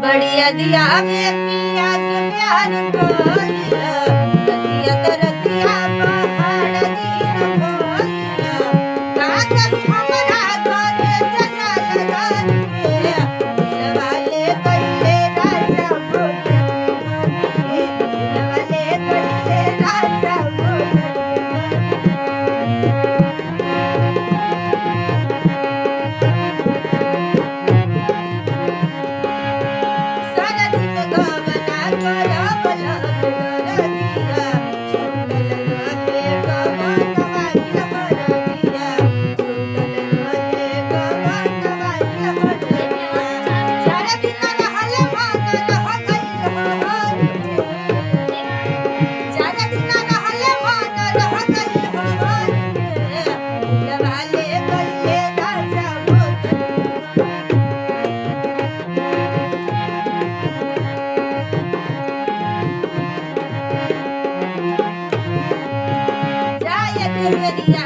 बढ़िया दिया में पिया से प्यार कोइला रतिया त रतिया पहाड़ दिन भइला का कही हमरा घरे सजा लगा के दिलवाले कइले राजा भोग के दिलवाले कइले राजा भोग सारा दिन गवना करब लब रतिया छूटल रहे गवनवा के हरदिया छूटल रहे गवनवा के हरदिया सारा दिन रहल मन रह गइल हर सारा दिन रहल मन रह गइल हर दिलवाले कइले राजा भोग जायत मेरिया